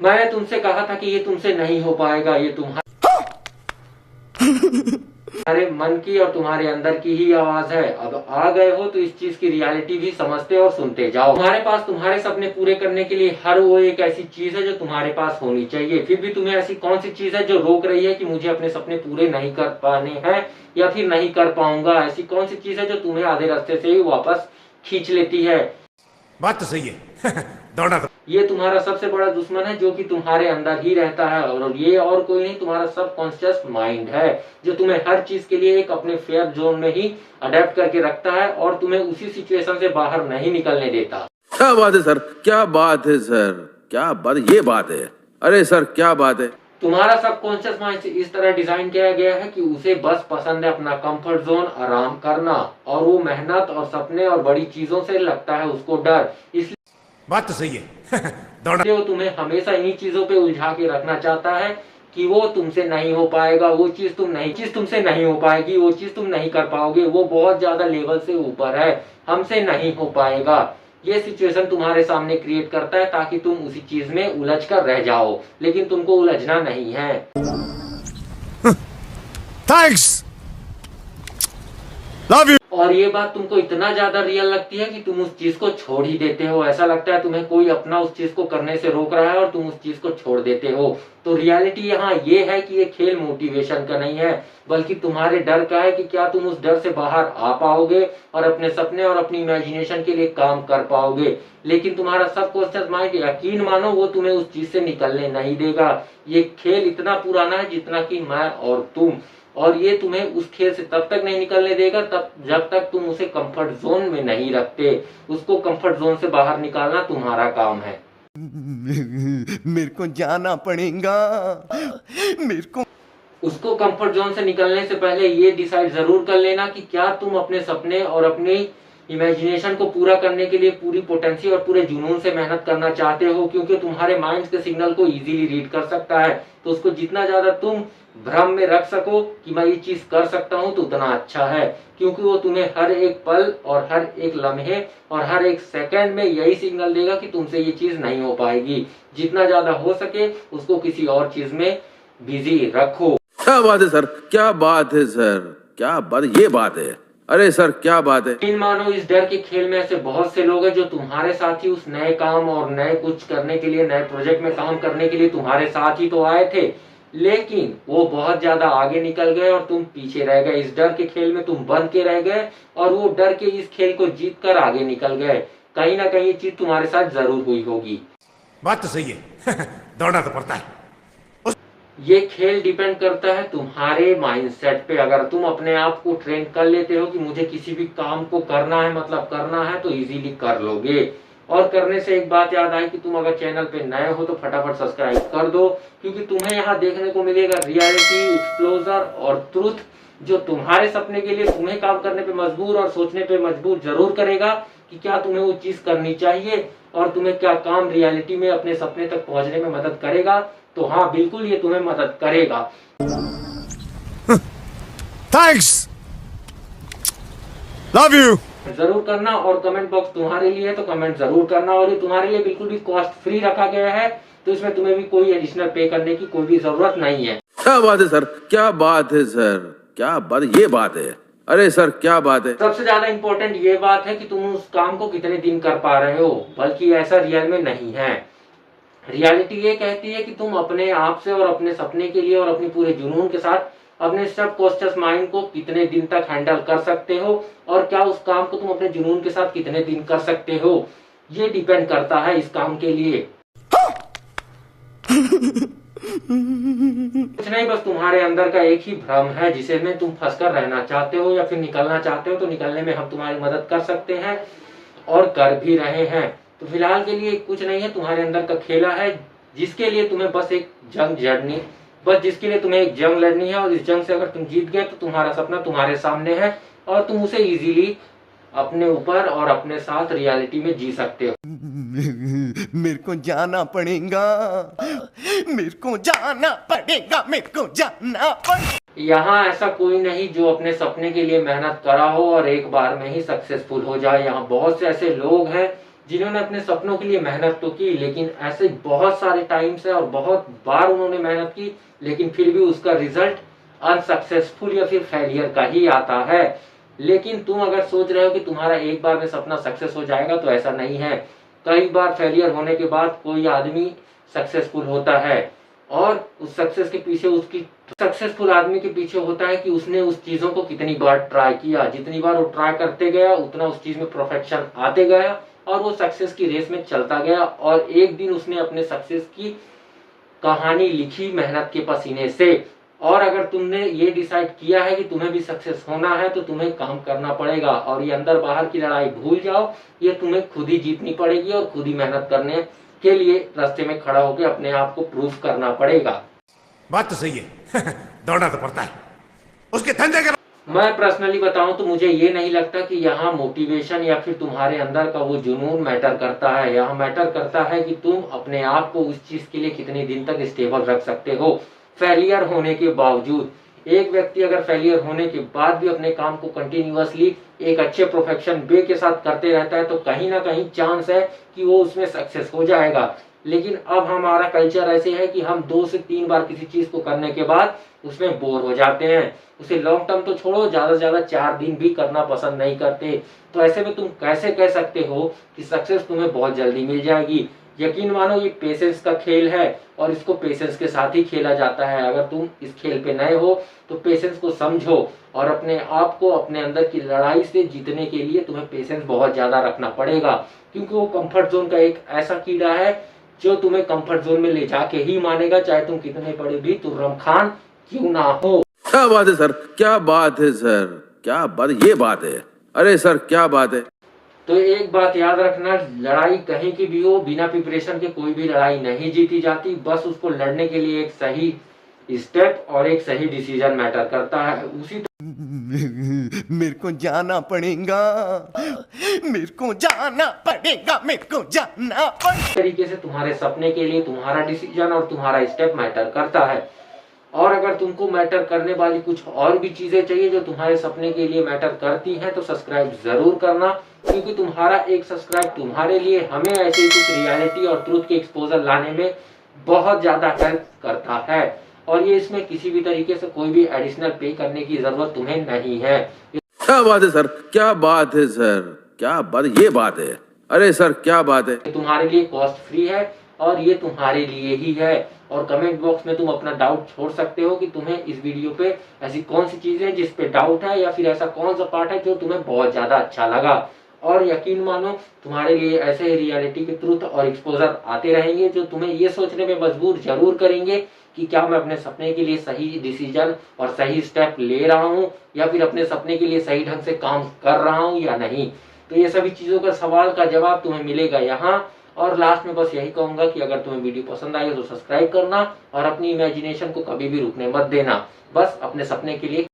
मैंने तुमसे कहा था कि ये तुमसे नहीं हो पाएगा, ये तुम्हारे मन की और तुम्हारे अंदर की ही आवाज है। अब आ गए हो तो इस चीज की रियलिटी भी समझते और सुनते जाओ। तुम्हारे पास तुम्हारे सपने पूरे करने के लिए हर वो एक ऐसी चीज है जो तुम्हारे पास होनी चाहिए। फिर भी तुम्हें ऐसी कौन सी चीज है जो रोक रही है कि मुझे अपने सपने पूरे नहीं कर पाने हैं या फिर नहीं कर पाऊंगा? ऐसी कौन सी चीज है जो तुम्हें आधे रास्ते से ही वापस खींच लेती है? बात तो सही है। दौड़ा तो ये तुम्हारा सबसे बड़ा दुश्मन है जो कि तुम्हारे अंदर ही रहता है, और ये और कोई नहीं, तुम्हारा सबकॉन्शियस माइंड है जो तुम्हें हर चीज के लिए एक अपने फेयर जोन में ही अडेप्ट करके रखता है और तुम्हें उसी सिचुएशन से बाहर नहीं निकलने देता। क्या बात है सर, क्या बात है सर, क्या बात, ये बात है। अरे सर क्या बात है। तुम्हारा सबकॉन्शियस माइंड इस तरह डिजाइन किया गया है कि उसे बस पसंद है अपना कंफर्ट जोन, आराम करना, और वो मेहनत और सपने और बड़ी चीजों से लगता है उसको डर। इसलिए बात तो सही है। दौड़ा वो तुम्हें हमेशा इन्हीं चीजों पे उलझा के रखना चाहता है कि वो तुमसे नहीं हो पाएगा, वो चीज तुमसे नहीं हो पाएगी, वो चीज तुम नहीं कर पाओगे, वो बहुत ज्यादा लेवल से ऊपर है, हमसे नहीं हो पाएगा। ये सिचुएशन तुम्हारे सामने क्रिएट करता है ताकि तुम उसी चीज में उलझ कर रह जाओ, लेकिन तुमको उलझना नहीं है। Thanks, love you. और ये बात तुमको इतना ज्यादा रियल लगती है कि तुम उस चीज को छोड़ ही देते हो। ऐसा लगता है तुम्हें कोई अपना उस चीज को करने से रोक रहा है और तुम उस चीज को छोड़ देते हो। तो रियलिटी यहाँ ये है कि ये खेल मोटिवेशन का नहीं है, बल्कि तुम्हारे डर का है कि क्या तुम उस डर से बाहर आ पाओगे और अपने सपने और अपनी इमेजिनेशन के लिए काम कर पाओगे। लेकिन तुम्हारा सबकॉन्शियस माइंड, यकीन मानो, वो तुम्हें उस चीज से निकलने नहीं देगा। ये खेल इतना पुराना है जितना कि मैं और तुम, और ये तुम्हें उस खेल से तब तक नहीं निकलने देगा तब जब तक तुम उसे कंफर्ट जोन में नहीं रखते। उसको कंफर्ट जोन से बाहर निकालना तुम्हारा काम है। मेरे को जाना पड़ेगा, मेरे को। उसको कंफर्ट जोन से निकलने से पहले ये डिसाइड जरूर कर लेना कि क्या तुम अपने सपने और अपनी इमेजिनेशन को पूरा करने के लिए पूरी पोटेंशियल और पूरे जुनून से मेहनत करना चाहते हो, क्योंकि तुम्हारे माइंड के सिग्नल को इजीली रीड कर सकता है। तो उसको जितना ज्यादा तुम भ्रम में रख सको कि मैं ये चीज कर सकता हूं तो उतना अच्छा है, क्योंकि वो तुम्हें हर एक पल और हर एक लम्हे और हर एक सेकंड में यही सिग्नल देगा कि तुमसे ये चीज नहीं हो पाएगी। जितना ज्यादा हो सके उसको किसी और चीज में बिजी रखो। क्या बात है सर, क्या बात है सर, क्या बात, ये बात है। अरे सर क्या बात है। इन मानो इस डर के खेल में ऐसे बहुत से लोग हैं जो तुम्हारे साथ ही उस नए काम और नए कुछ करने के लिए, नए प्रोजेक्ट में काम करने के लिए तुम्हारे साथ ही तो आए थे, लेकिन वो बहुत ज्यादा आगे निकल गए और तुम पीछे रह गए। इस डर के खेल में तुम बंद के रह गए और वो डर के इस खेल को जीत कर आगे निकल गए। कहीं ना कहीं ये चीज तुम्हारे साथ जरूर हुई होगी। बात तो सही है। दौड़ना तो पड़ता है। ये खेल डिपेंड करता है तुम्हारे माइंडसेट पे। अगर तुम अपने आप को ट्रेन कर लेते हो कि मुझे किसी भी काम को करना है, मतलब करना है, तो इजीली कर लोगे। और करने से एक बात याद आई कि तुम अगर चैनल पे नए हो तो फटाफट सब्सक्राइब कर दो, क्योंकि तुम्हें यहाँ देखने को मिलेगा रियलिटी, एक्सप्लोजर और ट्रुथ, जो तुम्हारे सपने के लिए तुम्हें काम करने पे मजबूर और सोचने पे मजबूर जरूर करेगा कि क्या तुम्हें वो चीज करनी चाहिए और तुम्हें क्या काम रियलिटी में अपने सपने तक पहुंचने में मदद करेगा। तो हाँ, बिल्कुल ये तुम्हें मदद करेगा। Thanks, love you. जरूर करना, और कमेंट बॉक्स तुम्हारे लिए है तो कमेंट जरूर करना। और ये तुम्हारे लिए बिल्कुल भी कॉस्ट फ्री रखा गया है, तो इसमें तुम्हें भी कोई एडिशनल पे करने की कोई भी जरूरत नहीं है। क्या बात है सर, क्या बात है सर, क्या बात, ये बात है। अरे सर क्या बात है। सबसे ज्यादा इम्पोर्टेंट ये बात है कि तुम उस काम को कितने दिन कर पा रहे हो, बल्कि ऐसा रियल में नहीं है। रियलिटी ये कहती है कि तुम अपने आप से और अपने सपने के लिए और अपनी पूरे जुनून के साथ अपने सबकॉन्शियस माइंड को कितने दिन तक हैंडल कर सकते हो, और क्या उस काम को तुम अपने जुनून के साथ कितने दिन कर सकते हो, ये डिपेंड करता है इस काम के लिए। कुछ नहीं, बस तुम्हारे अंदर का एक ही भ्रम है जिसे में तुम फंसकर रहना चाहते हो या फिर निकलना चाहते हो। तो निकलने में हम तुम्हारी मदद कर सकते हैं और कर भी रहे हैं। तो फिलहाल के लिए कुछ नहीं है, तुम्हारे अंदर का खेला है जिसके लिए तुम्हें बस एक जिसके लिए तुम्हें एक जंग लड़नी है, और इस जंग से अगर तुम जीत गए तो तुम्हारा सपना तुम्हारे सामने है और तुम उसे इजीली अपने ऊपर और अपने साथ रियलिटी में जी सकते हो। मेरे को जाना पड़ेगा, मेरे को जाना पड़ेगा, मेरे को जाना पड़ेगा। यहाँ ऐसा कोई नहीं जो अपने सपने के लिए मेहनत करा हो और एक बार में ही सक्सेसफुल हो जाए। यहाँ बहुत से ऐसे लोग हैं जिन्होंने अपने सपनों के लिए मेहनत तो की, लेकिन ऐसे बहुत सारे टाइम्स है और बहुत बार उन्होंने मेहनत की, लेकिन फिर भी उसका रिजल्ट अनसक्सेसफुल या फिर फेलियर का ही आता है। लेकिन तुम अगर सोच रहे हो कि तुम्हारा एक बार में सपना सक्सेस हो जाएगा, तो ऐसा नहीं है। कई बार फेलियर होने के बाद कोई आदमी सक्सेसफुल होता है, और उस सक्सेस के पीछे उसकी सक्सेसफुल आदमी के पीछे होता है कि उसने उस चीजों को कितनी बार ट्राई किया। जितनी बार वो ट्राई करते गया, उतना उस चीज में परफेक्शन आते गया और वो सक्सेस की रेस में चलता गया, और एक दिन उसने अपने सक्सेस की कहानी लिखी मेहनत के पसीने से। और अगर तुमने ये डिसाइड किया है कि तुम्हें भी सक्सेस होना है, तो तुम्हें काम करना पड़ेगा, और ये अंदर बाहर की लड़ाई भूल जाओ। ये तुम्हें खुद ही जीतनी पड़ेगी और खुद ही मेहनत करने के लिए रास्ते में खड़ा होकर अपने आप को प्रूफ करना पड़ेगा। बात तो सही है। दौड़ना तो पड़ता है। उसके धंधे का मैं पर्सनली बताऊं तो मुझे ये नहीं लगता कि यहाँ मोटिवेशन या फिर तुम्हारे अंदर का वो जुनून मैटर करता है। यहाँ मैटर करता है कि तुम अपने आप को उस चीज के लिए कितने दिन तक स्टेबल रख सकते हो फेलियर होने के बावजूद। एक व्यक्ति अगर फेलियर होने के बाद भी अपने काम को कंटिन्यूअसली एक अच्छे प्रोफेक्शन वे के साथ करते रहता है, तो कहीं ना कहीं चांस है कि वो उसमें सक्सेस हो जाएगा। लेकिन अब हमारा कल्चर ऐसे है कि हम 2 से 3 बार किसी चीज को करने के बाद उसमें बोर हो जाते हैं। उसे लॉन्ग टर्म तो छोड़ो, ज्यादा से ज्यादा 4 दिन भी करना पसंद नहीं करते। तो ऐसे में तुम कैसे कह सकते हो कि सक्सेस तुम्हें बहुत जल्दी मिल जाएगी? यकीन मानो ये पेशेंस का खेल है, और इसको पेशेंस के साथ ही खेला जाता है। अगर तुम इस खेल पे नए हो तो पेशेंस को समझो, और अपने आप को अपने अंदर की लड़ाई से जीतने के लिए तुम्हें पेशेंस बहुत ज्यादा रखना पड़ेगा, क्योंकि वो कंफर्ट जोन का एक ऐसा कीड़ा है जो तुम्हें कंफर्ट जोन में ले जाके ही मानेगा, चाहे तुम कितने बड़े भी तुर्रम खान क्यों ना हो। क्या बात है सर, क्या बात है सर, क्या बात, ये बात है। अरे सर क्या बात है। तो एक बात याद रखना, लड़ाई कहीं की भी हो, बिना प्रिपरेशन के कोई भी लड़ाई नहीं जीती जाती। बस उसको लड़ने के लिए एक सही स्टेप और एक सही डिसीजन मैटर करता है। उसी मेरे को जाना पड़ेगा, मेरे को जाना पड़ेगा, मेरे को जाना पड़ेगा। तरीके से तुम्हारे सपने के लिए तुम्हारा डिसीजन और तुम्हारा स्टेप मैटर करता है। और अगर तुमको मैटर करने वाली कुछ और भी चीजें चाहिए जो तुम्हारे सपने के लिए मैटर करती हैं, तो सब्सक्राइब जरूर करना, क्योंकि तुम्हारा एक सब्सक्राइब तुम्हारे लिए हमें ऐसे ही कुछ रियलिटी और ट्रूथ के एक्सपोजर लाने में बहुत ज्यादा हेल्प करता है। और ये इसमें किसी भी तरीके से कोई भी एडिशनल पे करने की जरूरत तुम्हें नहीं है। क्या बात है सर, क्या बात है सर, क्या बात, ये बात है। अरे सर क्या बात है। तुम्हारे लिए कॉस्ट फ्री है और ये तुम्हारे लिए ही है। और कमेंट बॉक्स में तुम अपना डाउट छोड़ सकते हो कि तुम्हें इस वीडियो पे ऐसी कौन सी चीजें हैं जिस पे डाउट है, या फिर ऐसा कौन सा पार्ट है जो तुम्हें बहुत ज्यादा अच्छा लगा। और यकीन मानो तुम्हारे लिए ऐसे ही रियलिटी के ट्रूथ और एक्सपोजर आते रहेंगे जो तुम्हें ये सोचने में मजबूर जरूर करेंगे कि क्या मैं अपने सपने के लिए सही डिसीजन और सही स्टेप ले रहा हूँ, या फिर अपने सपने के लिए सही ढंग से काम कर रहा हूँ या नहीं। तो ये सभी चीजों का सवाल का जवाब तुम्हें मिलेगा यहाँ। और लास्ट में बस यही कहूंगा कि अगर तुम्हें वीडियो पसंद आई तो सब्सक्राइब करना, और अपनी इमेजिनेशन को कभी भी रुकने मत देना। बस अपने सपने के लिए